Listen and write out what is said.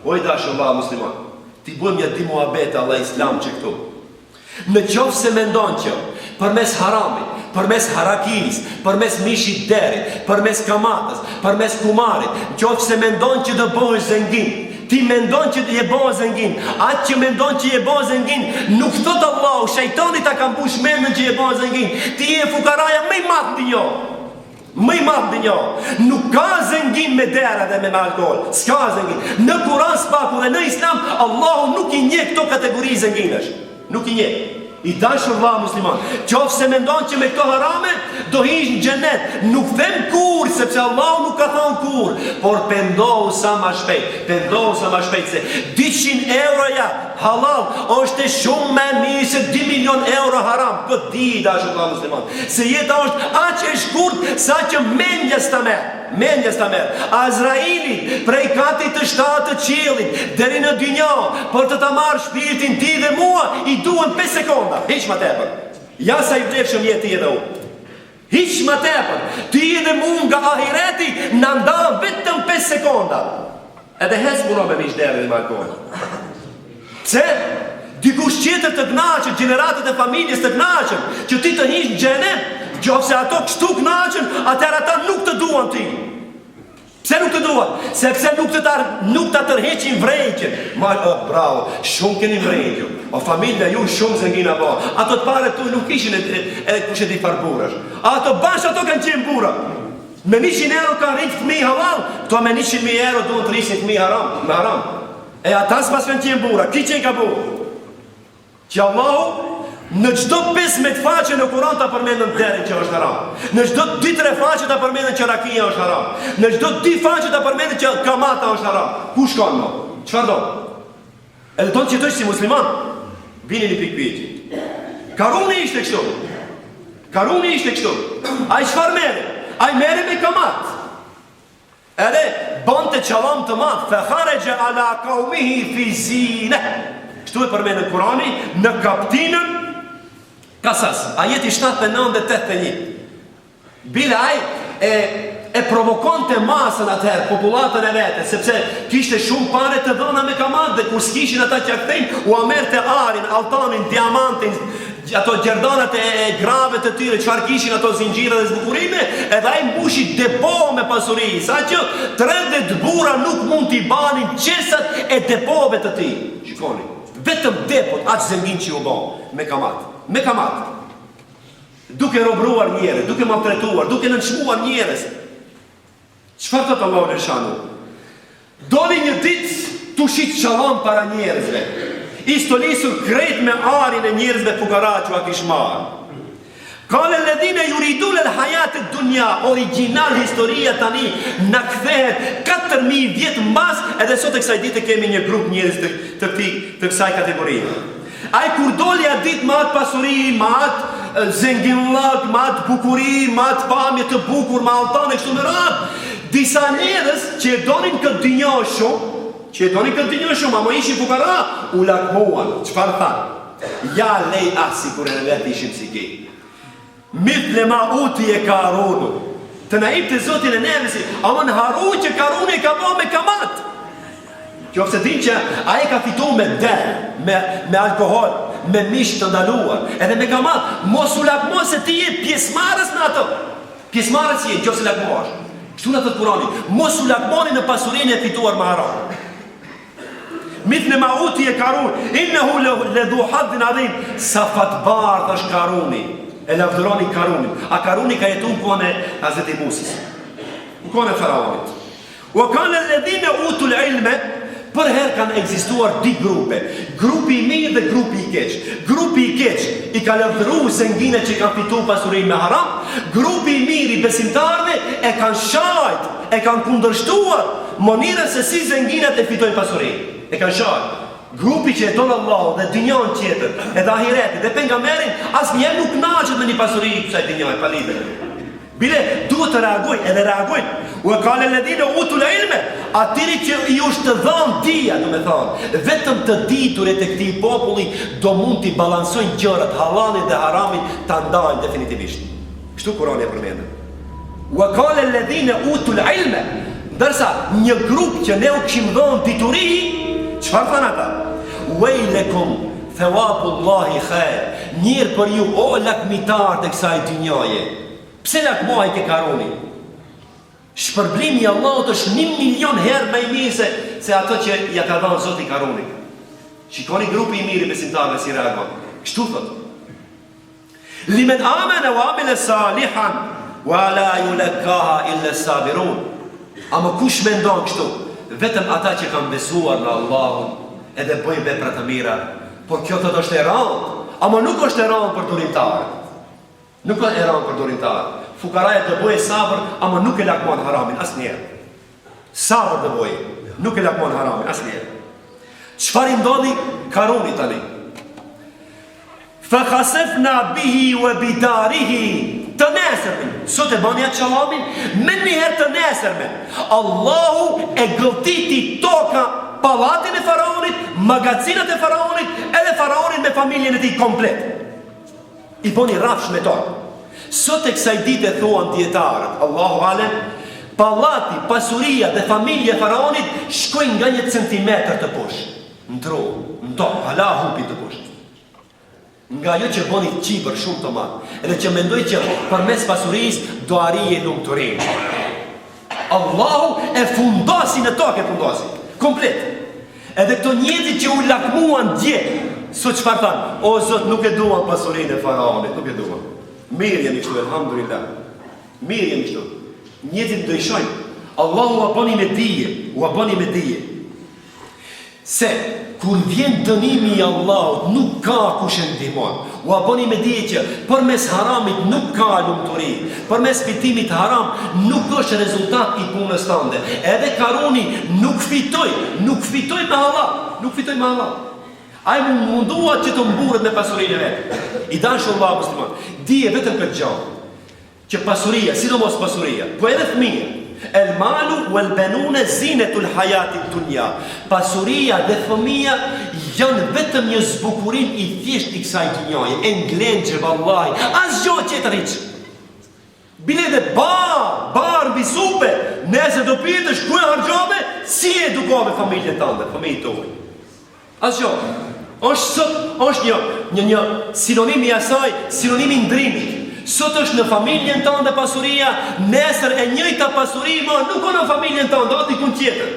O i dashur vëlla musliman, ti bëjmë një di muhabet Allah Islam që këtu. Në qoftë se mendon që përmes haramit, përmes harakis, përmes mishit derit, përmes kamatës, përmes kumarit, në qoftë se mendon që do bëhesh zengin, ti mendon që je bëhe zengin, atë që mendon që je bëhe zengin, nuk thot Allahu, shejtani ta ka mbush mendën që je bëhe zengin, ti je fukaraja më i madh në jo. Më i madh në jo. Nuk ka zengin me dera dhe me alkohol. S'ka zengin. Në Kur'an s'paku dhe në Islam, Allahu nuk i njeh këto kategori zenginësh. Nuk i njeh. I dashur vëlla musliman, qoftë se mendon që me këto harame do hish në xhenet, nuk them kur, sepse Allahu nuk ka thënë kur, por pendohu sa më shpejt, se 200 euroja halal është shumë më mirë se 2 milion euro haram. Po di dashur vëlla musliman, se jeta është aq e shkurt sa që mendja s'ta merr. Azraili prej katit të 7 të qiellit deri në dynjë për të ta marrë shpirtin ti dhe mua i duhen 5 sekonda. Hiq ma tepër. Ja sa i vlefshëm je ti edhe unë. Hiq ma tepër. Ti edhe mu nga ahireti në nda vetëm 5 sekonda. Edhe hes puno me mish deri dhe markon. Pse? Dikush tjetër të kënaqën, gjeneratët e familjes të kënaqën, që ti të hish në xhenet, qofse ato kështu kënaqën, atëherë ata nuk të duan ti. Pse nuk të duan? Sepse nuk të tërheqin vrejtjen. Bravo, shumë keni vrejtju. O familja ju shumë zengina bo. Ato të pare tu nuk ishin e kushet i farburash. Ato bash ato kanë qenë bura. Me 100 euro kanë rritë fëmi halal, këto me 100.000 euro duhet të rrisin fëmi haram. E ata s'pas kanë qenë bura. Ki qenë ka bura? Që Allahu në çdo 15 faqe në Kur'an ta përmendën derin që është haram. Në çdo 2-3 faqe ta përmendën që rakia është haram. Në çdo 2 faqe ta përmendën që kamata është haram. Ku shkon më? Çfarë do? Edhe do të qetosh si musliman. Vini një pikpyetje. Karuni ishte kështu. Ai çfarë merri? Ai merri me kamat. Edhe bonte çalam të madh, fa kharaja ala qaumihi fi zina. Kështu e përmendën Kur'ani në kaptinën Kasas, ajeti 79 dhe 81. Bile ai e provokon të masën atëherë, populatën e vete, sepse kishte shumë pare të dhëna me kamat, dhe kur s'kishin ata që akthejnë, u amerte arin, altanin, diamantin, ato gjerdanat e grave të tyre, qëfar kishin ato zingjire dhe zbukurime, edhe ai mbushi depo me pasuri, sa që 30 bura nuk mund t'i banin qesat e depove të ti. Shikoni, vetëm depot, aq zengin që u bon, me kamat. Duke robruar njerëz, duke maltretuar, duke nënçmuar njerëz. Çfarë thot Allahu në shanu? Doli një ditë tu shit çalam para njerëzve. I stolisur krejt me arin e njerëzve fukara që a kish marrë. Kale ledhine juridul e l'hajat e dunja, original historia tani, në kthehet 4.000 vjetë mbas, edhe sot e kësaj dite kemi një grup njerëz të kësaj kategorie. Ai kur doli a dit ma atë pasuri, ma atë zenginlak, ma atë bukuri, ma atë pamje të bukur, ma altane kështu me ratë, disa njerëz që e donin këtë dinjo shumë, ama ishin fukara, u lakmuan. Çfarë thanë? Ja lej asi kur e në vetë ishim si ki. Mithle ma uti e Karunu. Të naib të zotin e nevesi, ama në haru që Karunu i ka bo me kamat. Qofse din që a e ka fitu me der, me alkohol, me mish të ndaluar, edhe me kamat, mos u lakmo se ti je pjesmarës në ato. Pjesmarës je, qofse lakmoash. Kështu në të Kurani, mos u lakmoni në pasurin e fituar me haram. Mithle ma uti e Karun, innehu ledhu haddin adhim, sa fatbar është Karuni. E lavdëroni Karunin. A Karuni ka jetu në kone Hazreti Musis, në kone Faraonit. O kanë ledhine utul ilme, për herë kanë egzistuar 2 grupe. Grupi i mirë dhe grupi i keq. Grupi i keq i ka lavdëru zengine që kanë fitu pasurin me haram. Grupi i mirë i besimtarve e kanë shajt, e kanë kundërshtuar monirën se si zenginat e fitojnë pasurin. E kanë shajt. Grupi që e tonë Allah dhe dynjan tjetër, edhe ahireti, dhe pejgamberin, asë njerë nuk naqët me një pasuri kësaj dynjaj, palide. Bile, duhet të reagoj, edhe reagojnë. U e kale ledhine utu le ilme, atiri që i është të dhanë dia, du me thonë, vetëm të diturit e këti populli do mund t'i balansojnë gjërat, halalin dhe haramin, të ndajnë definitivishtë. Kështu Kurani e përmendën. U e kale ledhine utu le ilme, Ndërsa një grup që ne u kishim dhënë dituri, çfarë thanë ata? Wejlekum thawabullahi khair. Mirë për ju o lakmitar të kësaj dynjaje. Pse lakmoj ke karoni? Shpërblimi i Allahut është 1.000.000 herë më i mirë se ato që ja ka dhënë Zoti karonin. Shikoni grupi i mirë besimtarëve si reagon. Kështu thot. Limen amana wa amila salihan wa la yulaqaha illa sabirun. Ama kush mendon kështu? Vetëm ata që kanë besuar në Allahun edhe bëjnë vepra të mira. Por kjo thot është e rëndë, ama nuk është e rëndë për durimtarët. Nuk është e rëndë për durimtarët. Fukaraja të bëjë sabër, ama nuk e lakmon haramin asnjëherë. Sabër të bëjë, nuk e lakmon haramin asnjëherë. Çfarë ndodhi Karuni tani? Fa khasafna bihi wa bidarihi. Të nesërmen, sot e bani atë qalamin, me njëherë të nesërmen. Allahu e gëlltiti toka, palatin e faraonit, magazinat e faraonit, edhe faraonit me familjen e tij komplet. I bani rafsh me tokë. Sot e kësaj dite thuan dietarët, Allahu alem, pallati, pasuria dhe familja e faraonit shkojnë nga 1 centimetër të poshtë. Ndro, hala hupi të poshtë. Nga ajo që boni qibër shumë të madh, edhe që mendoj që përmes pasurisë do arrijë lumturinë. Allahu e fundosi në tokë, komplet. Edhe këto njerëz që u lakmuan dje, sot çfarë thanë? O Zot, nuk e duam pasurinë e faraonit, nuk e duam. Mirë jemi kështu, elhamdulillah. Mirë jemi kështu. Njerëzit do i shohin. Allahu u bani me dije. Se kur vjen dënimi i Allahut, nuk ka kush e ndihmon. U bani me dije që përmes haramit nuk ka lumturi. Përmes fitimit haram nuk është rezultat i punës tënde. Edhe Karuni nuk fitoi me Allah. Ai mundua që të mburret me pasurinë e vet. I dashur Allahu musliman. Dije vetëm këtë gjë. Që pasuria, sidomos pasuria, po edhe fëmijë, el malu wal banuna zinatul hayatid dunya. Pasuria dhe fëmia janë vetëm një zbukurim i thjesht i kësaj dynjaje, e nglenxhe vallahi. Asgjë tjetër hiç. Bile dhe bar mbi supe, nëse do pyetesh ku e harxove, si edukove familjen tënde, fëmijët tuaj. Asgjë. Është një sinonim i asaj, sinonim i ndrimit. Sot është në familjen tënde pasuria, nesër e njëjta pasuri, nuk ka në familjen tënde, o dikun tjetër.